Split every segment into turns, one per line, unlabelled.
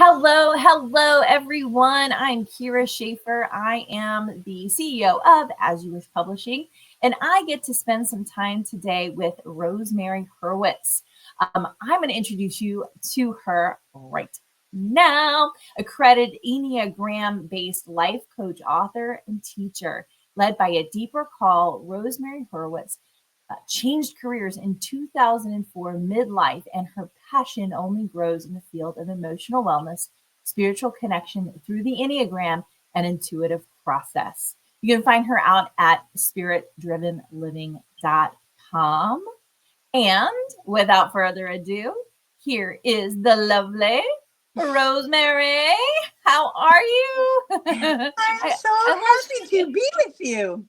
Hello, everyone. I'm Kyra Schaefer. I am the CEO of As You Wish Publishing, and I get to spend some time today with Rosemary Hurwitz. I'm going to introduce you to her right now. Accredited Enneagram-based life coach, author, and teacher. Led by a deeper call, Rosemary Hurwitz changed careers in 2004 midlife, and her passion only grows in the field of emotional wellness, spiritual connection through the Enneagram, and intuitive process. You can find her out at spiritdrivenliving.com. And without further ado, here is the lovely Rosemary. How are you?
I'm so happy to be with you.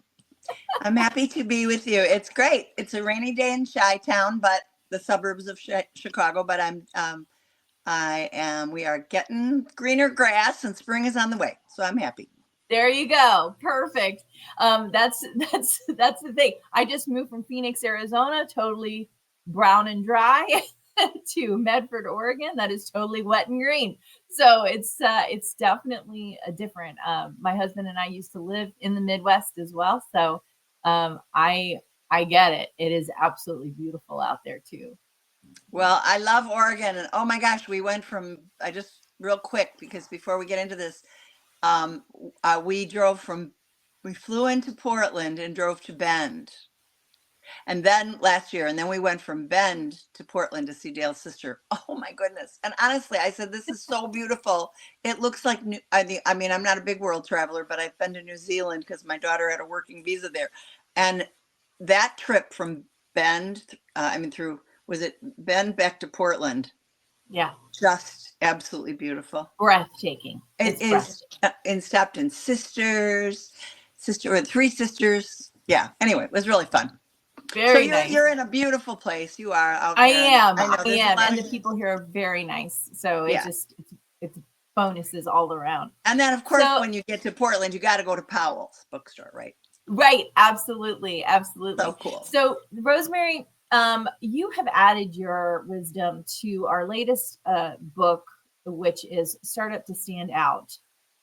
I'm happy to be with you. It's great. It's a rainy day in Chi-Town, but the suburbs of Chicago. But we are getting greener grass, and spring is on the way. So I'm happy.
There you go. Perfect. That's the thing. I just moved from Phoenix, Arizona, totally brown and dry, to Medford, Oregon. That is totally wet and green. So it's definitely a different. My husband and I used to live in the Midwest as well, so I get it. It is absolutely beautiful out there too.
Well, I love Oregon, and oh my gosh, we went from real quick, because before we get into this, we flew into Portland and drove to Bend. And then last year, and then we went from Bend to Portland to see Dale's sister. Oh my goodness. And honestly, I said, this is so beautiful. It looks like, I mean, I'm not a big world traveler, but I've been to New Zealand because my daughter had a working visa there. And that trip from Bend, was it Bend back to Portland?
Yeah.
Just absolutely beautiful.
Breathtaking.
It is. And stopped in three sisters. Yeah. Anyway, it was really fun.
Very
so
nice.
You're in a beautiful place. You are out there.
I am. And the people here are very nice. So it's bonuses all around.
And then, of course, when you get to Portland, you got to go to Powell's bookstore, right?
Right. Absolutely.
So cool.
So, Rosemary, you have added your wisdom to our latest book, which is Startup to Stand Out.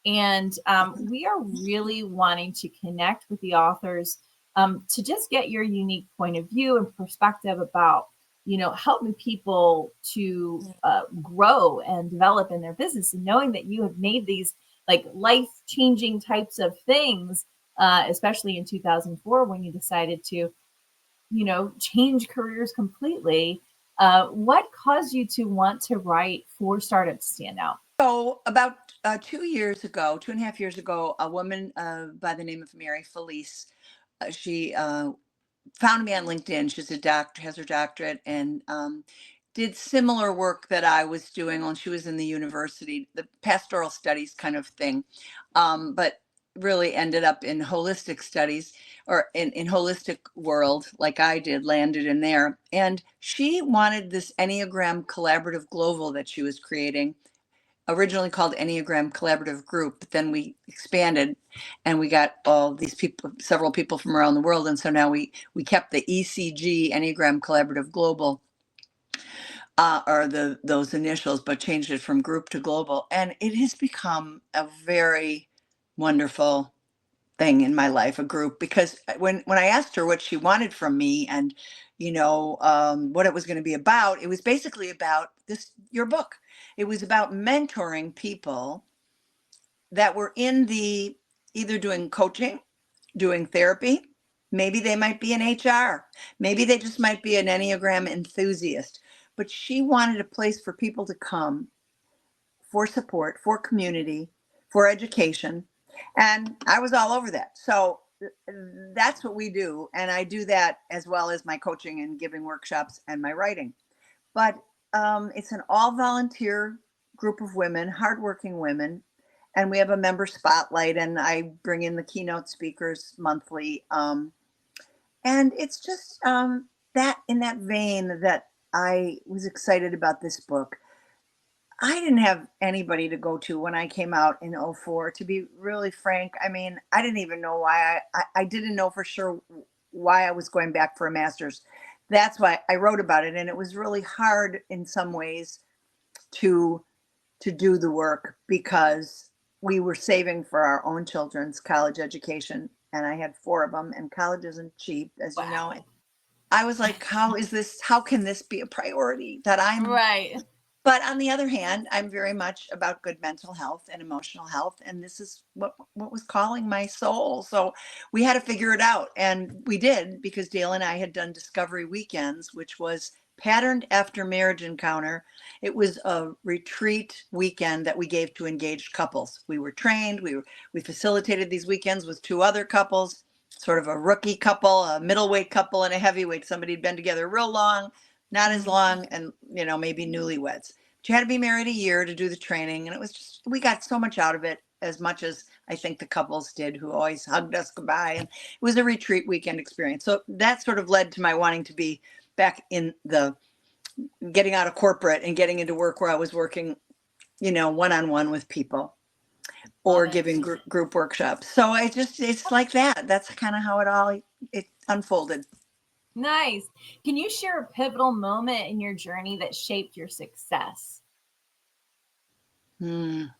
And we are really wanting to connect with the authors to just get your unique point of view and perspective about, helping people to grow and develop in their business, and knowing that you have made these like life-changing types of things, especially in 2004 when you decided to, change careers completely. What caused you to want to write for Startup to Stand Out?
So about 2.5 years ago, a woman by the name of Mary Felice, she found me on LinkedIn. She's a doctor, has her doctorate, and did similar work that I was doing when she was in the university, the pastoral studies kind of thing, but really ended up in holistic studies, or in holistic world, like I did, landed in there. And she wanted this Enneagram Collaborative Global that she was creating, originally called Enneagram Collaborative Group, but then we expanded and we got all these people, several people from around the world. And so now we kept the ECG, Enneagram Collaborative Global, or those initials, but changed it from group to global. And it has become a very wonderful thing in my life, a group, because when I asked her what she wanted from me, and what it was going to be about, it was basically about your book. It was about mentoring people that were either doing coaching, doing therapy. Maybe they might be in HR. Maybe they just might be an Enneagram enthusiast. But she wanted a place for people to come for support, for community, for education. And I was all over that. So that's what we do. And I do that as well as my coaching and giving workshops and my writing. But it's an all volunteer group of women, hardworking women. And we have a member spotlight, and I bring in the keynote speakers monthly. And it's just that in that vein that I was excited about this book. I didn't have anybody to go to when I came out in 2004, to be really frank. I mean, I didn't even know why. I didn't know for sure why I was going back for a master's. That's why I wrote about it. And it was really hard in some ways to to do the work because we were saving for our own children's college education. And I had 4 of them, and college isn't cheap, as you know.
Wow.
I was like, how can this be a priority that I'm
Right.
but on the other hand, I'm very much about good mental health and emotional health, and this is what was calling my soul. So we had to figure it out, and we did because Dale and I had done Discovery Weekends, which was patterned after Marriage Encounter. It was a retreat weekend that we gave to engaged couples. We were trained. We facilitated these weekends with 2 other couples, sort of a rookie couple, a middleweight couple, and a heavyweight. Somebody had been together real long, not as long, and maybe newlyweds. But you had to be married a year to do the training, and it was just, we got so much out of it, as much as I think the couples did, who always hugged us goodbye. And it was a retreat weekend experience. So that sort of led to my wanting to be back in the getting out of corporate and getting into work where I was working, one-on-one with people or
Love it.
giving group workshops. So it's like that. That's kind of how it unfolded.
Nice. Can you share a pivotal moment in your journey that shaped your success?
Let's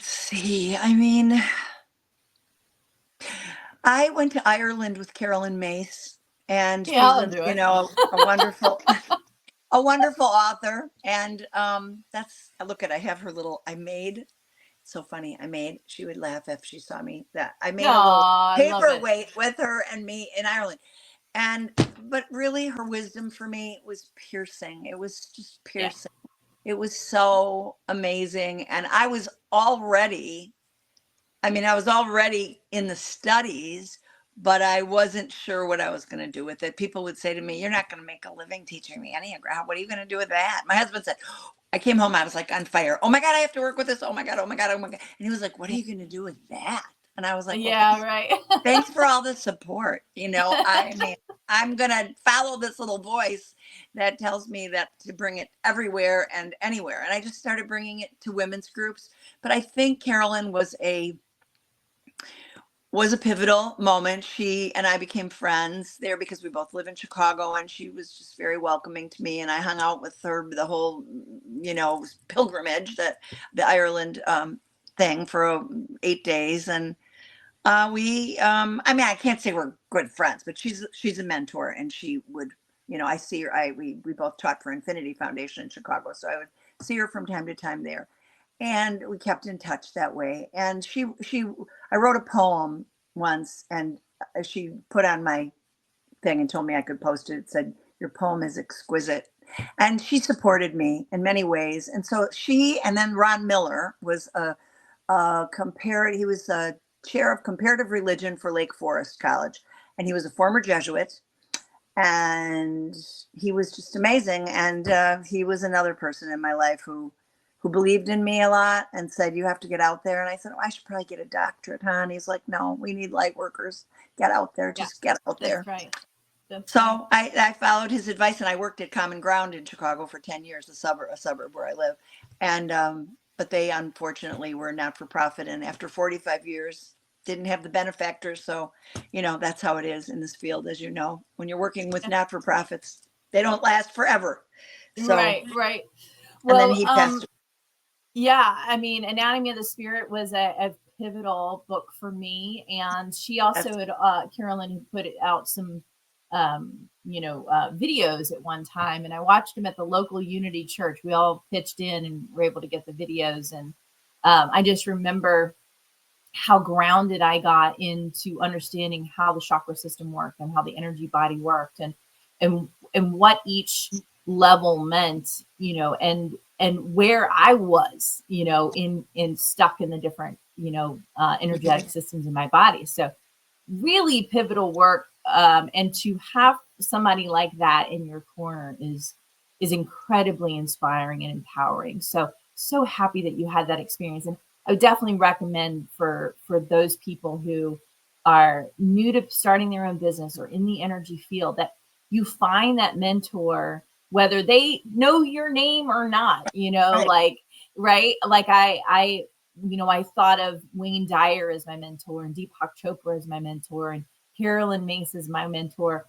see. I mean, I went to Ireland with Carolyn Mace, and she's
I'll do it.
a wonderful a wonderful author. And I have her little, so funny. She would laugh if she saw me, that I made a little
I love it.
paperweight with her and me in Ireland. But really her wisdom for me was piercing. It was just piercing. Yeah. It was so amazing. And I was already in the studies, but I wasn't sure what I was going to do with it. People would say to me, "You're not going to make a living teaching the Enneagram. What are you going to do with that?" My husband said, I came home, I was like on fire. Oh my God, I have to work with this. Oh my God, oh my God, oh my God. And he was like, "What are you going to do with that?" And I was like, "Well,
yeah, right.
thanks for all the support. I'm going to follow this little voice that tells me that to bring it everywhere and anywhere." And I just started bringing it to women's groups. But I think Carolyn was a pivotal moment. She and I became friends there because we both live in Chicago, and she was just very welcoming to me. And I hung out with her the whole, pilgrimage, the Ireland thing for 8 days. And I can't say we're good friends, but she's a mentor, and she would, I see her, we both taught for Infinity Foundation in Chicago. So I would see her from time to time there. And we kept in touch that way. And I wrote a poem once, and she put on my thing and told me I could post it. It said, "Your poem is exquisite." And she supported me in many ways. And so and then Ron Miller was he was a chair of comparative religion for Lake Forest College. And he was a former Jesuit. And he was just amazing. And he was another person in my life who believed in me a lot and said, "You have to get out there." And I said, "Oh, I should probably get a doctorate, huh?" And he's like, "No, we need light workers. Get out there. Just get out there."
That's right.
So I followed his advice, and I worked at Common Ground in Chicago for 10 years, a suburb where I live. And but they unfortunately were not for profit. And after 45 years, didn't have the benefactors. So, that's how it is in this field, as you know. When you're working with not for profits, they don't last forever. So,
right.
Well, and then he passed.
Yeah, I mean, Anatomy of the Spirit was a pivotal book for me, and she also had Carolyn had put out some videos at one time, and I watched them at the local Unity Church. We all pitched in and were able to get the videos, and I just remember how grounded I got into understanding how the chakra system worked and how the energy body worked, and what each level meant, and where I was, in stuck in the different, energetic systems in my body. So really pivotal work. And to have somebody like that in your corner is incredibly inspiring and empowering. So happy that you had that experience. And I would definitely recommend for those people who are new to starting their own business or in the energy field, that you find that mentor, whether they know your name or not, right. Like I thought of Wayne Dyer as my mentor, and Deepak Chopra as my mentor, and Carolyn Mace as my mentor,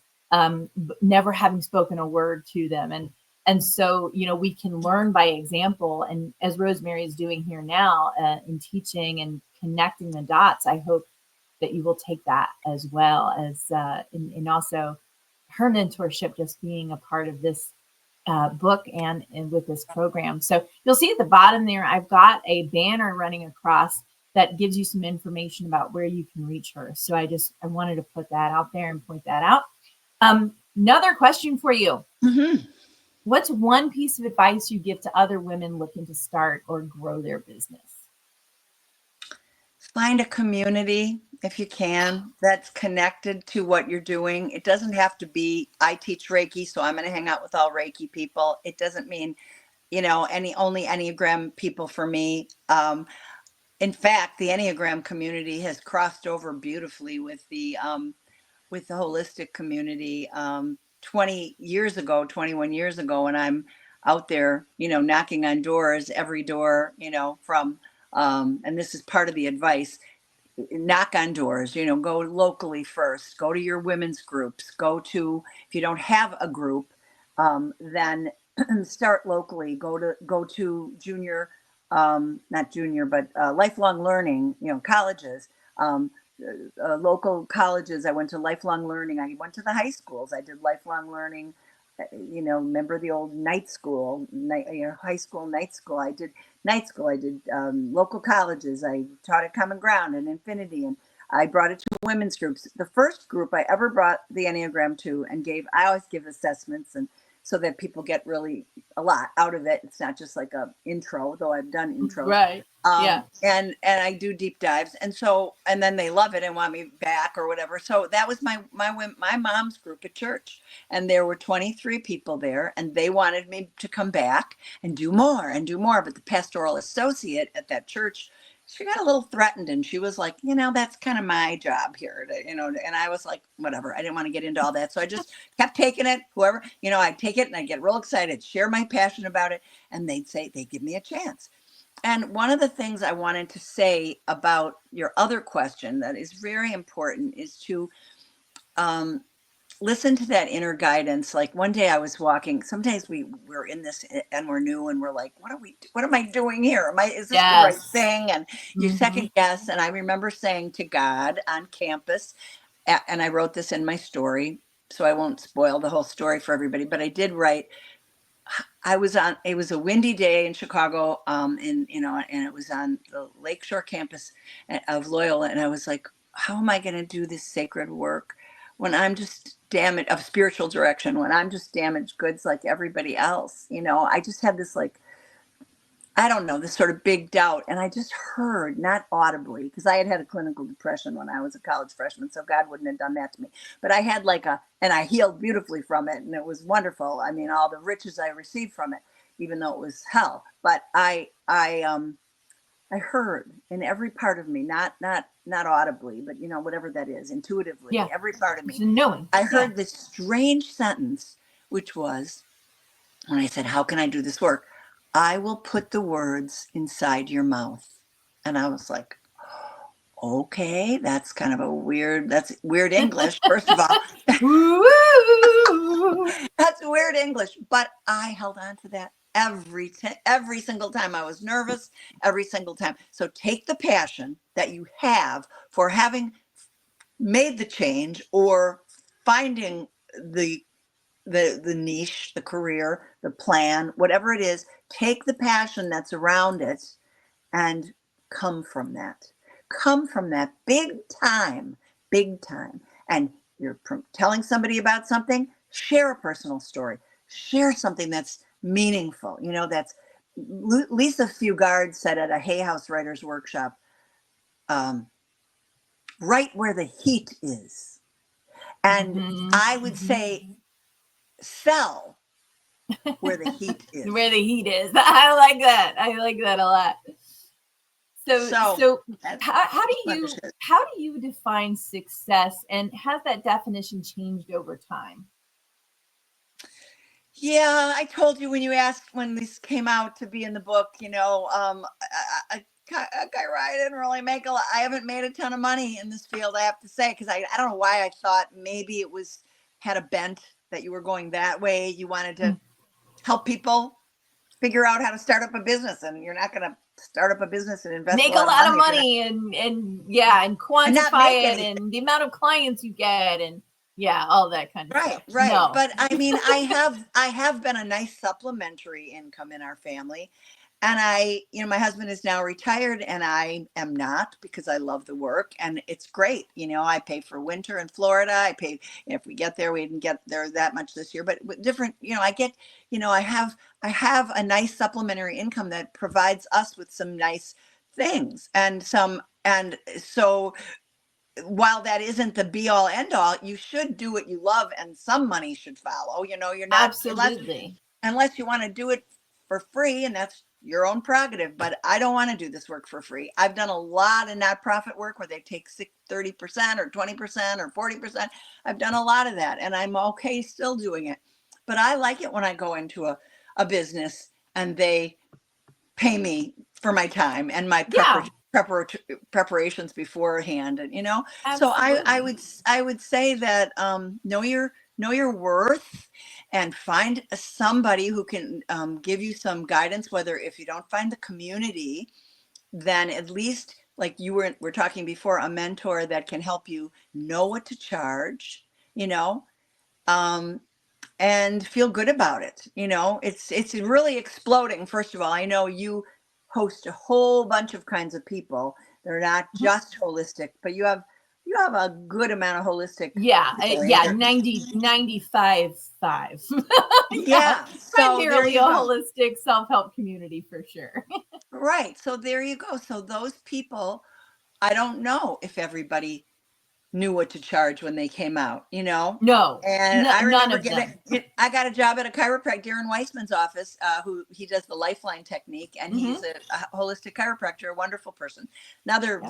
never having spoken a word to them. And And so, we can learn by example. And as Rosemary is doing here now in teaching and connecting the dots, I hope that you will take that as well as, and also her mentorship, just being a part of this book and with this program. So you'll see at the bottom there, I've got a banner running across that gives you some information about where you can reach her. So I wanted to put that out there and point that out. Another question for you.
Mm-hmm.
What's one piece of advice you give to other women looking to start or grow their business?
Find a community, if you can, that's connected to what you're doing. It doesn't have to be, I teach Reiki, so I'm going to hang out with all Reiki people. It doesn't mean, only Enneagram people for me. In fact, the Enneagram community has crossed over beautifully with the holistic community 20 years ago, 21 years ago, and I'm out there, knocking on doors, every door, from, and this is part of the advice, knock on doors, go locally first, go to your women's groups, if you don't have a group, then start locally, go to junior, not junior, but lifelong learning, colleges, local colleges. I went to lifelong learning. I went to the high schools. I did lifelong learning. Remember the old night school, high school, night school. I did night school. I did local colleges. I taught at Common Ground and Infinity, and I brought it to women's groups. The first group I ever brought the Enneagram to and I always give assessments, and so that people get really a lot out of it. It's not just like a intro, though I've done intros.
Right. Yeah.
And I do deep dives. And then they love it and want me back or whatever. So that was my mom's group at church. And there were 23 people there, and they wanted me to come back and do more and do more. But the pastoral associate at that church, she got a little threatened, and she was like, that's kind of my job here, and I was like, whatever. I didn't want to get into all that. So I just kept taking it, whoever, I'd take it and I'd get real excited, share my passion about it. And they'd give me a chance. And one of the things I wanted to say about your other question that is very important is to listen to that inner guidance. Like one day I was walking, sometimes we're in this and we're new and we're like, what am I doing here? Is this the right thing? And you second guess. And I remember saying to God on campus, and I wrote this in my story, so I won't spoil the whole story for everybody, but I did write, it was a windy day in Chicago, and it was on the Lakeshore campus of Loyola. And I was like, how am I going to do this sacred work when I'm just damaged, of spiritual direction, when I'm just damaged goods like everybody else? I just had this, like, I don't know, this sort of big doubt. And I just heard, not audibly, because I had a clinical depression when I was a college freshman, so God wouldn't have done that to me. But I had and I healed beautifully from it, and it was wonderful. I mean, all the riches I received from it, even though it was hell. But I heard in every part of me, not audibly, but whatever that is, intuitively, every part of me.
Knowing.
I heard this strange sentence, which was, when I said, how can I do this work? I will put the words inside your mouth. And I was like, okay, that's kind of that's weird English, first of all. That's weird English. But I held on to that every single time. I was nervous every single time. So take the passion that you have for having made the change or finding the niche, the career, the plan, whatever it is, take the passion that's around it and come from that big time. And you're telling somebody about something, share a personal story, share something that's meaningful. That's Lisa Fugard said at a Hay House Writers Workshop, right where the heat is. And I would say, sell where the heat is.
Where the heat is. I like that. I like that a lot. So how do you define success, and has that definition changed over time?
Yeah, I told you when you asked when this came out to be in the book, Kyra, I didn't really make a lot. I haven't made a ton of money in this field, I have to say, because I don't know why I thought maybe it had a bent that you were going that way. You wanted to help people figure out how to start up a business, and you're not going to start up a business and invest
Make
a lot
a lot of
of money
money and yeah, and
and not
quantify
make
it
anything.
and the amount of clients you get and yeah, all that kind of
Right,
stuff.
right.
No,
But I mean, I have been a nice supplementary income in our family. And my husband is now retired and I am not, because I love the work and it's great. I pay for winter in Florida. I pay, if we get there, we didn't get there that much this year, but different, I get, I have a nice supplementary income that provides us with some nice things and so while that isn't the be all end all, you should do what you love and some money should follow. You're not,
absolutely.
unless you want to do it for free, and that's your own prerogative. But I don't want to do this work for free. I've done a lot of nonprofit work where they take 30% or 20% or 40%. I've done a lot of that and I'm okay still doing it. But I like it when I go into a business and they pay me for my time and my
Yeah,
preparations beforehand, and so
absolutely.
I would say that know your worth and find somebody who can give you some guidance, whether if you don't find the community, then at least, like we're talking before, a mentor that can help you know what to charge, you know um and feel good about it. It's really exploding. First of all, I know you host a whole bunch of kinds of people. They're not
Mhm.
just holistic, but you have a good amount of holistic
Yeah,
people in
yeah,
your
95.5. Yeah,
yeah. So there
primarily a
you go.
holistic self-help community for sure.
Right. So there you go. So those people, I don't know if everybody knew what to charge when they came out.
No,
And I
none
remember
of them.
I got a job at a chiropractor, Darren Weissman's office, who he does the Lifeline technique, and he's
Hmm.
a holistic chiropractor, a wonderful person. Now
Yeah.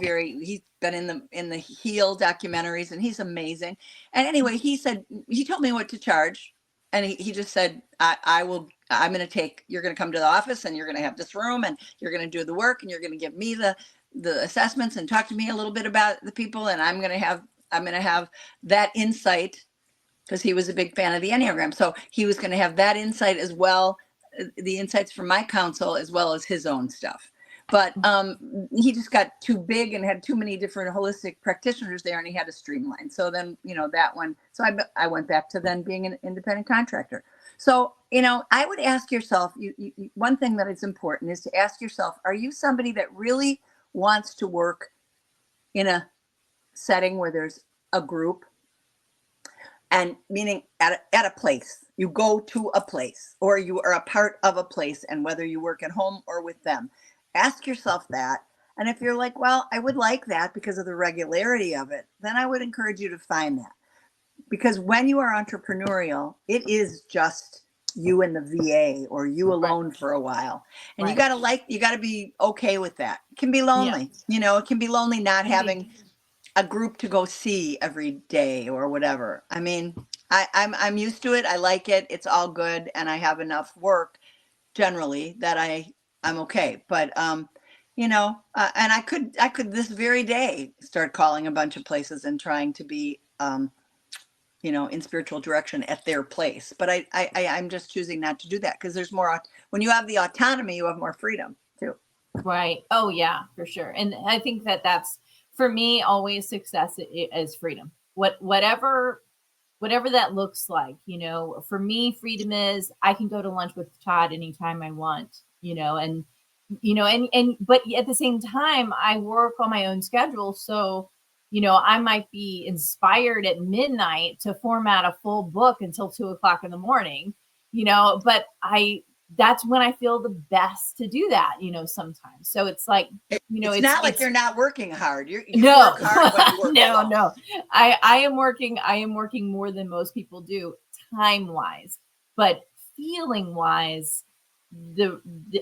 he's been in the Heal documentaries, and he's amazing. And anyway, he told me what to charge, and he just said, you're going to come to the office, and you're going to have this room, and you're going to do the work, and you're going to give me the assessments and talk to me a little bit about the people, and I'm going to have that insight, because he was a big fan of the Enneagram. So he was going to have that insight as well, the insights from my counsel as well as his own stuff. But he just got too big and had too many different holistic practitioners there, and he had to streamline. So then, that one. So I went back to then being an independent contractor. So, I would ask yourself, one thing that is important is to ask yourself, are you somebody that really wants to work in a setting where there's a group, and meaning at a place, you go to a place or you are a part of a place, and whether you work at home or with them, ask yourself that. And if you're like, well, I would like that because of the regularity of it, then I would encourage you to find that, because when you are entrepreneurial, it is just you and the VA or you
Right,
alone for a while, and
right.
you got to be okay with that. It can be
Yeah,
lonely, it can be lonely not
can be.
having a group to go see every day or whatever. I mean, I'm used to it. I like it. It's all good, and I have enough work generally that I'm okay. But and I could this very day start calling a bunch of places and trying to be in spiritual direction at their place. But I'm just choosing not to do that, because there's more. When you have the autonomy, you have more freedom too.
Right. Oh yeah, for sure. And I think that that's for me always success is freedom. Whatever that looks like, for me freedom is I can go to lunch with Todd anytime I want, and and but at the same time I work on my own schedule, so I might be inspired at midnight to format a full book until 2 o'clock in the morning, but I that's when I feel the best to do that, sometimes. So it's like,
It's not like you're not working hard. You
no,
work hard when you work
no,
alone.
no. I am working more than most people do time wise, but feeling wise,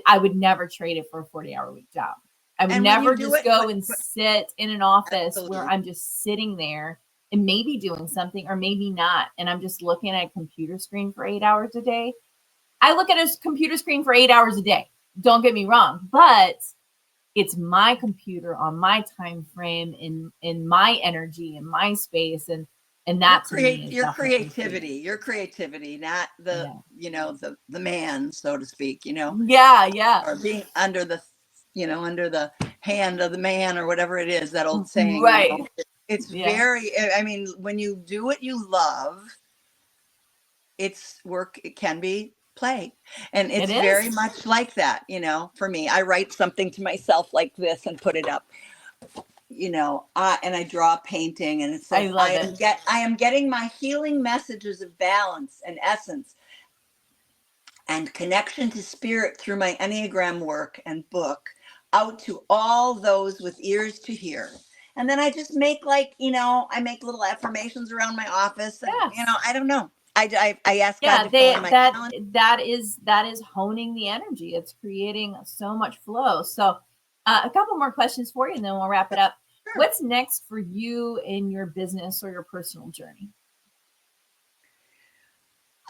I would never trade it for a 40-hour week job. I would
And when you
never
do
just
it,
go and sit in an office where
absolutely.
I'm just sitting there and maybe doing something or maybe not. And I'm just looking at a computer screen for 8 hours a day. I look at a computer screen for 8 hours a day. Don't get me wrong, but it's my computer on my time frame in my energy in my space, And that to me is
Your
definitely freedom.
creativity, not the,
Yeah.
the man, so to speak,
Yeah. Yeah.
or being under the, under the hand of the man or whatever it is, that old saying,
Right.
it's
Yeah.
very, I mean, when you do what you love, it's work, it can be play. And
It
it's very
is.
much like that, for me. I write something to myself like this and put it up, and I draw a painting and it
I
says,
love it.
I am getting my healing messages of balance and essence and connection to spirit through my Enneagram work and book out to all those with ears to hear. And then I just make I make little affirmations around my office, and
Yes.
I don't know. I ask God
Yeah,
to fill in my calendar.
that is honing the energy. It's creating so much flow. So, a couple more questions for you, and then we'll wrap it up.
Sure.
What's next for you in your business or your personal journey?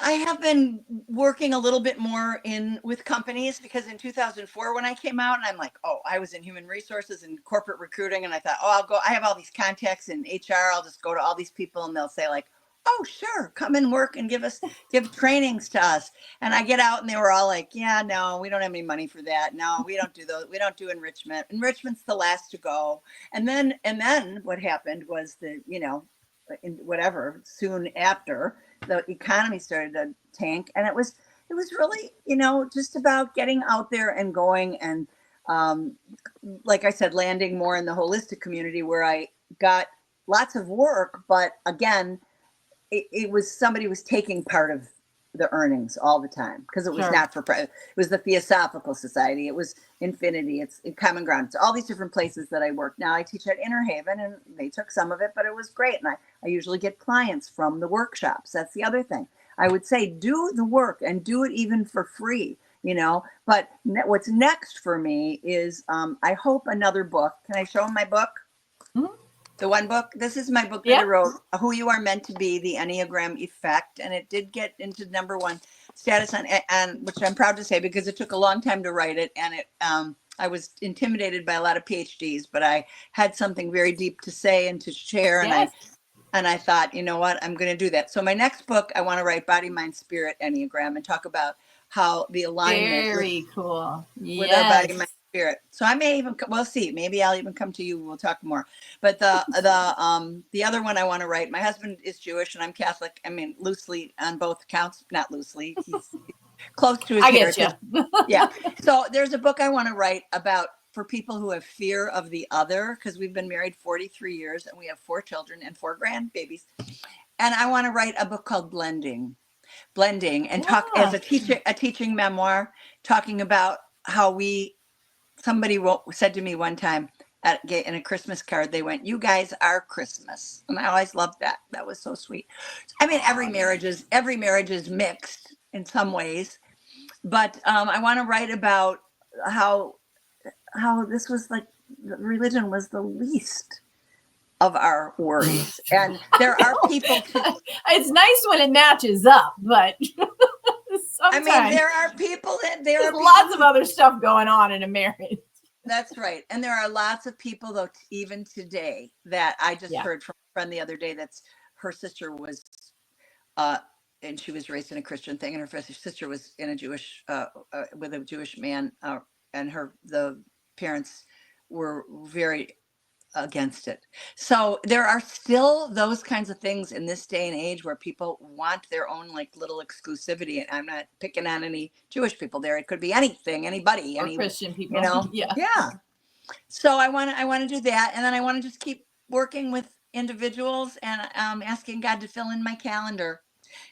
I have been working a little bit more in with companies, because in 2004 when I came out, and I'm like, oh, I was in human resources and corporate recruiting, and I thought, oh, I'll go. I have all these contacts in HR. I'll just go to all these people, and they'll say like, oh, sure, come and work and give trainings to us. And I get out, and they were all like, yeah, no, we don't have any money for that. No, we don't do those. We don't do enrichment. Enrichment's the last to go. And then what happened was in whatever soon after, the economy started to tank, and it was really, just about getting out there and going, and um, like I said, landing more in the holistic community, where I got lots of work, but again, it was somebody was taking part of the earnings all the time, because it was
Sure.
not for it was the Theosophical Society, it was Infinity, it's Common Ground, it's all these different places that I work. Now I teach at Inner Haven, and they took some of it, but it was great, and I usually get clients from the workshops. That's the other thing. I would say, do the work and do it even for free, but what's next for me is, I hope, another book. Can I show them my book?
Mhm.
The one book. This is my book that I
Yeah.
wrote, Who You Are Meant to Be, The Enneagram Effect. And it did get into #1 status on, which I'm proud to say, because it took a long time to write it. And I was intimidated by a lot of PhDs, but I had something very deep to say and to share.
Yes.
And I thought, you know what, I'm going to do that. So my next book, I want to write Body, Mind, Spirit Enneagram, and talk about how the alignment
Very cool.
with our body,
Yes.
mind, spirit. So I may even, we'll see. Maybe I'll even come to you. We'll talk more. But the other one I want to write. My husband is Jewish and I'm Catholic. I mean, loosely on both counts. Not loosely. He's close to his
I get
heritage.
you.
Yeah. So there's a book I want to write about, for people who have fear of the other, because we've been married 43 years and we have 4 children and 4 grandbabies. And I want to write a book called Blending, and talk as
Yeah.
a teaching memoir, talking about how somebody said to me one time in a Christmas card, they went, "You guys are Christmas," and I always loved that. That was so sweet. I mean, every marriage is mixed in some ways, but I want to write about how this was like, religion was the least of our worries, and there are people to.
It's nice when it matches up, but
I mean,
sometimes
there are people that there
there's
are
lots
people
of
who.
other stuff going on in a marriage.
That's right. And there are lots of people, though, even today, that I just
Yeah.
heard from a friend the other day, that's her sister was, uh, and she was raised in a Christian thing, and her sister was in a with a Jewish man, and the parents were very against it. So there are still those kinds of things in this day and age, where people want their own like little exclusivity. And I'm not picking on any Jewish people there. It could be anything, anybody,
Or
any,
Christian people. Yeah.
yeah. So I want to do that, and then I want to just keep working with individuals, and asking God to fill in my calendar,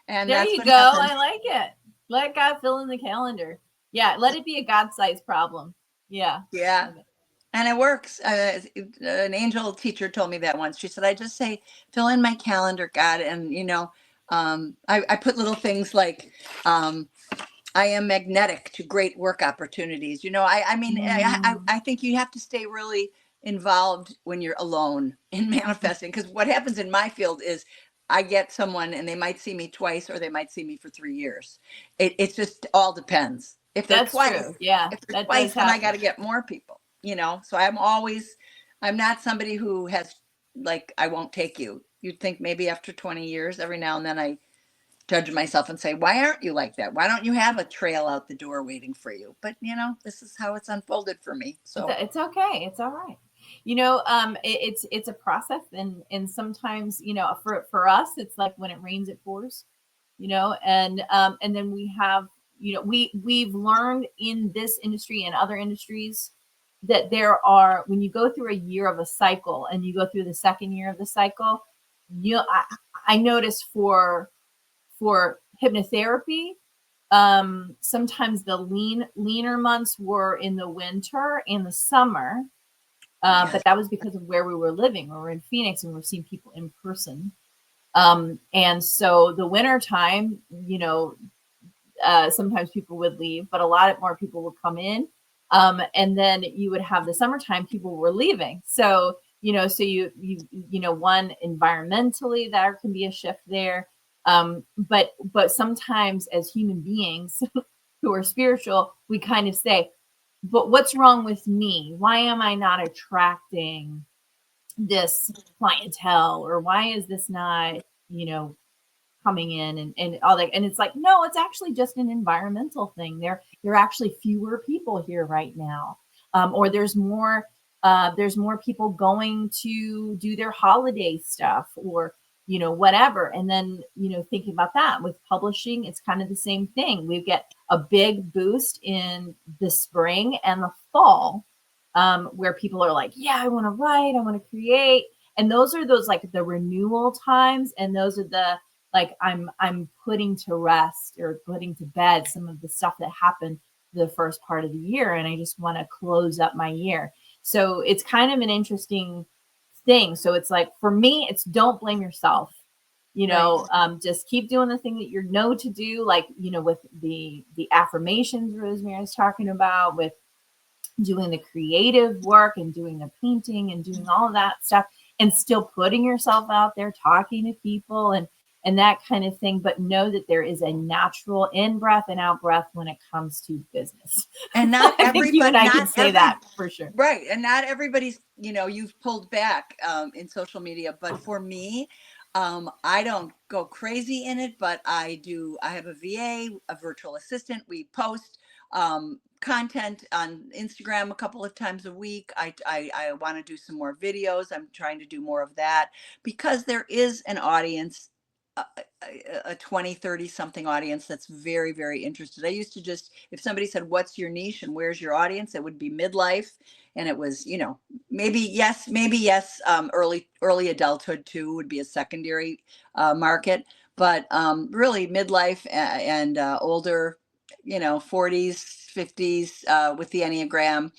and
There
that's
you
what
go.
happened.
I like it. Let God fill in the calendar. Yeah. Let it be a God sized problem. Yeah.
Yeah,
Love it.
and it works. An angel teacher told me that once. She said, "I just say, fill in my calendar, God," and I put little things like. I am magnetic to great work opportunities. I mean,
Mm,
I think you have to stay really involved when you're alone in manifesting, because what happens in my field is I get someone and they might see me twice, or they might see me for 3 years. It just all depends. If they're
that's
twice,
true. Yeah. That does
then I got
happen.
to get more people. So I'm not somebody who has like, I won't take you. you'd think maybe after 20 years, every now and then I judge myself and say, why aren't you like that? Why don't you have a trail out the door waiting for you? But this is how it's unfolded for me. So
It's okay. It's all right. It's a process, and sometimes, for us, it's like when it rains, it pours, and then we have, we've learned in this industry and other industries that when you go through a year of a cycle and you go through the second year of the cycle, I notice for hypnotherapy, sometimes the leaner months were in the winter and the summer,
yes.
but that was because of where we were living. We were in Phoenix and we were seeing people in person, and so the winter time, sometimes people would leave, but a lot more people would come in, and then you would have the summertime, people were leaving. So one, environmentally, there can be a shift there. But sometimes as human beings who are spiritual, we kind of say, but what's wrong with me? Why am I not attracting this clientele? Or why is this not, coming in and all that? And it's like, no, it's actually just an environmental thing. There are actually fewer people here right now. Or there's more people going to do their holiday stuff, or whatever. And then thinking about that with publishing, it's kind of the same thing. We get a big boost in the spring and the fall, where people are like, yeah, I want to write, I want to create. And those are like the renewal times, and those are the, like, I'm putting to rest or putting to bed some of the stuff that happened the first part of the year, and I just want to close up my year. So it's kind of an interesting thing. So it's like, for me, it's don't blame yourself.
Right.
Just keep doing the thing that you know to do, like, with the affirmations Rosemary is talking about, with doing the creative work and doing the painting and doing all of that stuff, and still putting yourself out there, talking to people and that kind of thing. But know that there is a natural in breath and out breath when it comes to business.
And not
I think you
everybody,
and I can say that for sure.
right. And not everybody's, you've pulled back in social media. But for me, I don't go crazy in it, but I have a VA, a virtual assistant. We post content on Instagram a couple of times a week. I want to do some more videos. I'm trying to do more of that because there is an audience, a 20, 30 something audience that's very, very interested. I used to just, if somebody said, what's your niche and where's your audience? It would be midlife. And it was, maybe yes. Early adulthood too would be a secondary market, but really midlife and older, 40s, 50s with the Enneagram.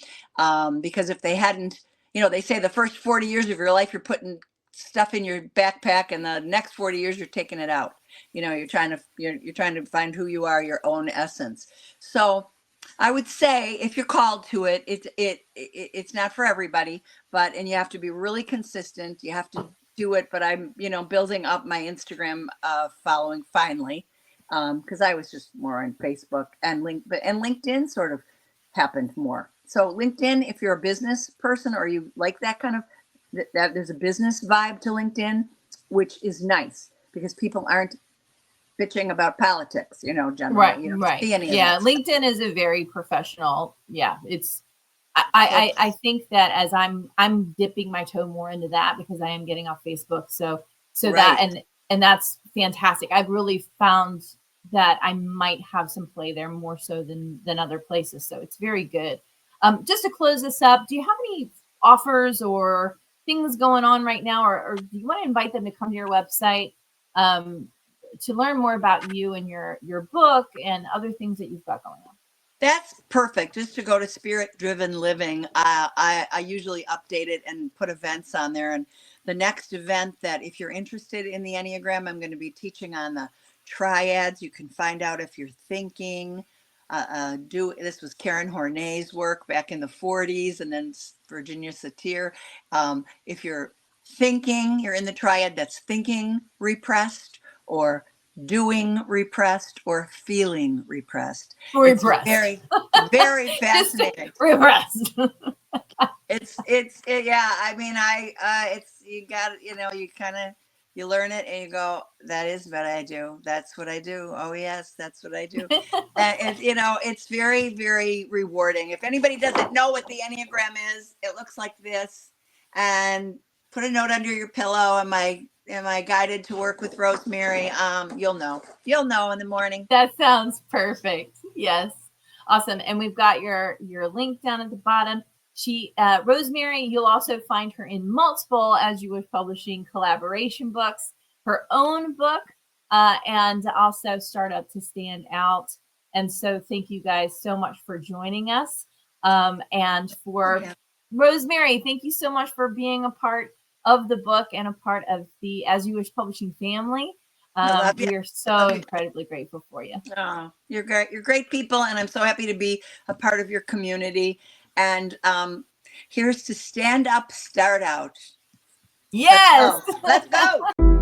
Because if they hadn't, they say the first 40 years of your life, you're putting stuff in your backpack, and the next 40 years you're taking it out. You're trying to find who you are, your own essence. So I would say, if you're called to it, it's not for everybody, and you have to be really consistent. You have to do it. But I'm building up my Instagram following finally, because I was just more on Facebook and LinkedIn sort of happened more. So LinkedIn, if you're a business person or you like that kind of, that there's a business vibe to LinkedIn, which is nice because people aren't bitching about politics, generally.
Right,
You don't
right.
see any of
Yeah,
that stuff.
LinkedIn is a very professional. Yeah, it's. I think that as I'm dipping my toe more into that because I am getting off Facebook. So
Right.
that and that's fantastic. I've really found that I might have some play there more so than other places. So it's very good. Just to close this up, do you have any offers or things going on right now, or do you want to invite them to come to your website? To learn more about you and your book and other things that you've got going on?
That's perfect. Just to go to Spirit Driven Living. I usually update it and put events on there. And the next event, that if you're interested in the Enneagram, I'm going to be teaching on the triads. You can find out if you're thinking. This was Karen Horney's work back in the 40s, and then Virginia Satir. If you're thinking, you're in the triad that's thinking repressed, or doing repressed, or feeling repressed. It's
Repressed.
very, very fascinating.
Repressed.
Yeah. I mean, it's, you got, you kind of, you learn it and you go, that is what I do. That's what I do. Oh yes, that's what I do. And you know, it's very, very rewarding. If anybody doesn't know what the Enneagram is, it looks like this. And put a note under your pillow. Am I guided to work with Rosemary? You'll know. You'll know in the morning.
That sounds perfect. Yes. Awesome. And we've got your link down at the bottom. She Rosemary, you'll also find her in multiple As You Wish Publishing collaboration books, her own book, and also Startup to Stand Out. And so thank you guys so much for joining us. And for Rosemary, thank you so much for being a part of the book and a part of the As You Wish Publishing family. We are so incredibly grateful for you.
Oh, you're great. You're great people, and I'm so happy to be a part of your community. And here's to stand up, start out.
Yes.
Let's go.